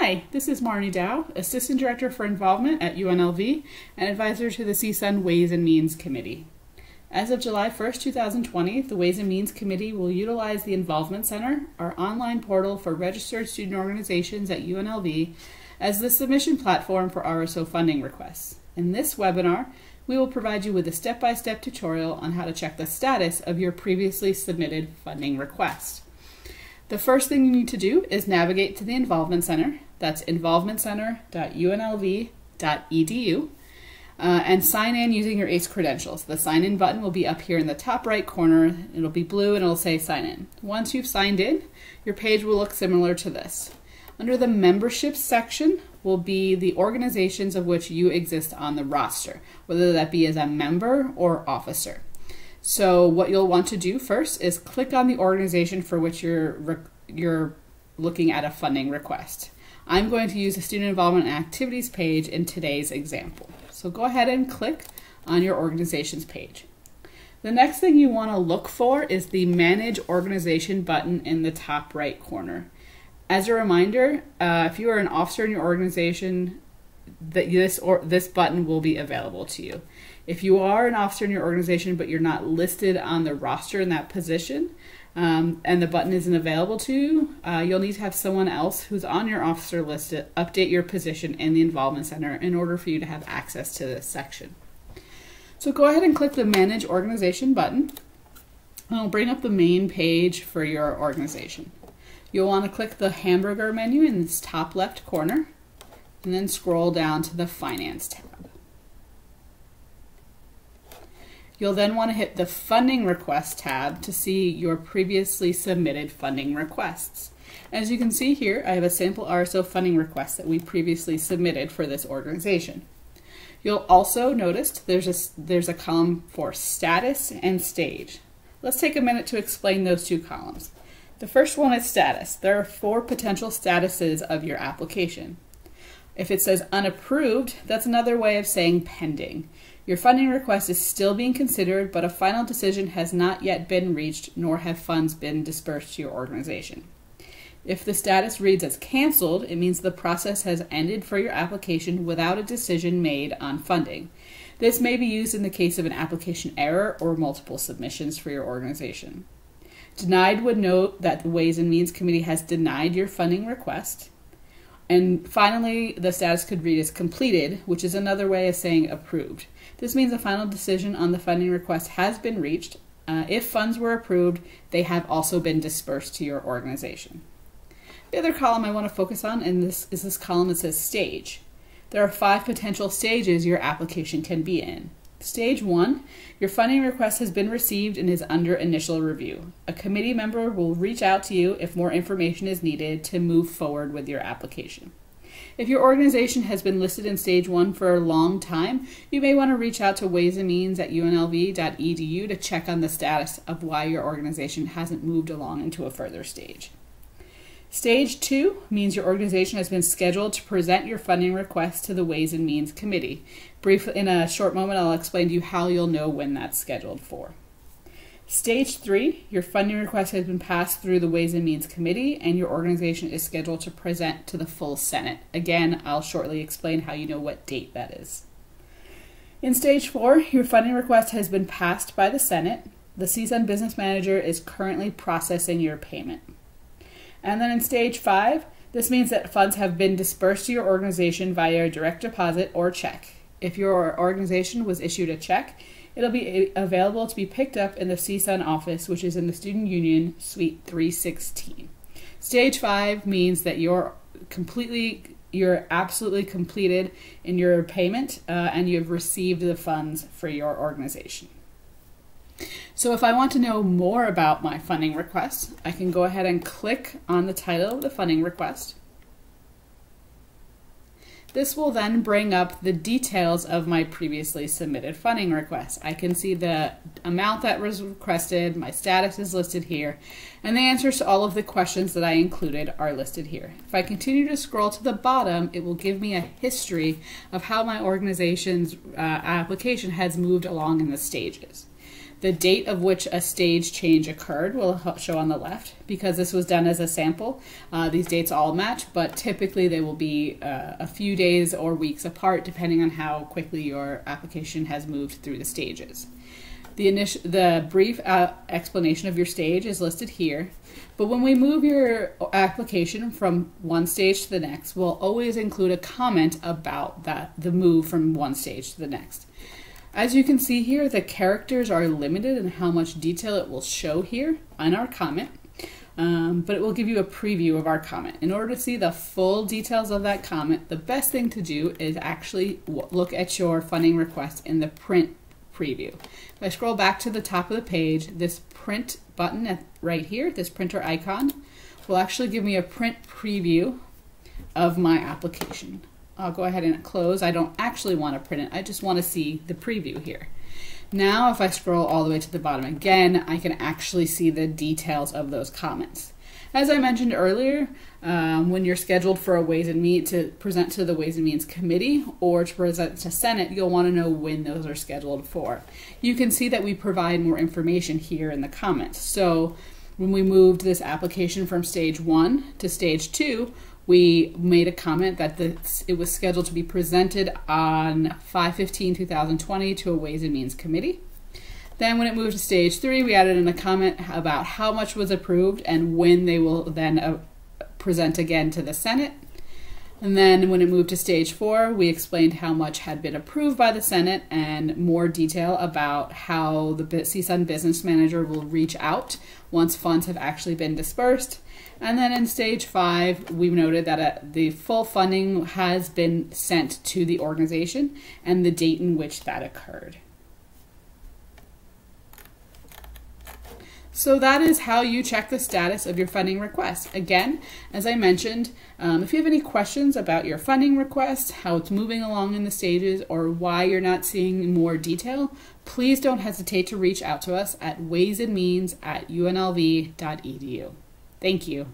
Hi, this is Marnie Dow, Assistant Director for Involvement at UNLV and Advisor to the CSUN Ways and Means Committee. As of July 1st, 2020, the Ways and Means Committee will utilize the Involvement Center, our online portal for registered student organizations at UNLV, as the submission platform for RSO funding requests. In this webinar, we will provide you with a step-by-step tutorial on how to check the status of your previously submitted funding request. The first thing you need to do is navigate to the Involvement Center. That's involvementcenter.unlv.edu and sign in using your ACE credentials. The sign in button will be up here in the top right corner. It'll be blue and it'll say sign in. Once you've signed in, your page will look similar to this. Under the membership section will be the organizations of which you exist on the roster, whether that be as a member or officer. So what you'll want to do first is click on the organization for which you're looking at a funding request. I'm going to use the Student Involvement and Activities page in today's example. So go ahead and click on your organization's page. The next thing you want to look for is the Manage Organization button in the top right corner. As a reminder, if you are an officer in your organization, this button will be available to you. If you are an officer in your organization but you're not listed on the roster in that position and the button isn't available to you, you'll need to have someone else who's on your officer list to update your position in the Involvement Center in order for you to have access to this section. So go ahead and click the Manage Organization button and it'll bring up the main page for your organization. You'll want to click the hamburger menu in this top left corner and then scroll down to the Finance tab. You'll then want to hit the Funding Request tab to see your previously submitted funding requests. As you can see here, I have a sample RSO funding request that we previously submitted for this organization. You'll also notice there's a column for status and stage. Let's take a minute to explain those two columns. The first one is status. There are 4 potential statuses of your application. If it says unapproved, that's another way of saying pending. Your funding request is still being considered, but a final decision has not yet been reached, nor have funds been dispersed to your organization. If the status reads as canceled, it means the process has ended for your application without a decision made on funding. This may be used in the case of an application error or multiple submissions for your organization. Denied would note that the Ways and Means Committee has denied your funding request. And finally, the status could read as completed, which is another way of saying approved. This means a final decision on the funding request has been reached. If funds were approved, they have also been dispersed to your organization. The other column I want to focus on is this column that says stage. There are 5 potential stages your application can be in. Stage 1, your funding request has been received and is under initial review. A committee member will reach out to you if more information is needed to move forward with your application. If your organization has been listed in Stage 1 for a long time, you may want to reach out to Ways and Means at unlv.edu to check on the status of why your organization hasn't moved along into a further stage. Stage 2 means your organization has been scheduled to present your funding request to the Ways and Means Committee. Briefly, in a short moment, I'll explain to you how you'll know when that's scheduled for. Stage 3, your funding request has been passed through the Ways and Means Committee and your organization is scheduled to present to the full Senate. Again, I'll shortly explain how you know what date that is. In Stage 4, your funding request has been passed by the Senate. The CSUN Business Manager is currently processing your payment. And then in Stage 5, this means that funds have been dispersed to your organization via a direct deposit or check. If your organization was issued a check, it'll be available to be picked up in the CSUN office, which is in the Student Union, Suite 316. Stage 5 means that you're absolutely completed in your payment and you've received the funds for your organization. So if I want to know more about my funding request, I can go ahead and click on the title of the funding request. This will then bring up the details of my previously submitted funding request. I can see the amount that was requested, my status is listed here, and the answers to all of the questions that I included are listed here. If I continue to scroll to the bottom, it will give me a history of how my organization's application has moved along in the stages. The date of which a stage change occurred will show on the left. Because this was done as a sample, these dates all match, but typically they will be a few days or weeks apart depending on how quickly your application has moved through the stages. The brief explanation of your stage is listed here, but when we move your application from one stage to the next, we'll always include a comment about the move from one stage to the next. As you can see here, the characters are limited in how much detail it will show here on our comment, but it will give you a preview of our comment. In order to see the full details of that comment, the best thing to do is actually look at your funding request in the print preview. If I scroll back to the top of the page, this print button right here, this printer icon, will actually give me a print preview of my application. I'll go ahead and close. I don't actually want to print it. I just want to see the preview here. Now, if I scroll all the way to the bottom again, I can actually see the details of those comments. As I mentioned earlier, when you're scheduled for a Ways and Means to present to the Ways and Means Committee or to present to Senate, you'll want to know when those are scheduled for. You can see that we provide more information here in the comments. So when we moved this application from stage 1 to stage 2, we made a comment that it was scheduled to be presented on 5/15/2020 to a Ways and Means Committee. Then when it moved to stage 3, we added in a comment about how much was approved and when they will then present again to the Senate. And then when it moved to stage 4, we explained how much had been approved by the Senate and more detail about how the CSUN business manager will reach out once funds have actually been dispersed. And then in stage 5, we noted that the full funding has been sent to the organization and the date in which that occurred. So that is how you check the status of your funding request. Again, as I mentioned, if you have any questions about your funding request, how it's moving along in the stages, or why you're not seeing more detail, please don't hesitate to reach out to us at waysandmeans@unlv.edu. Thank you.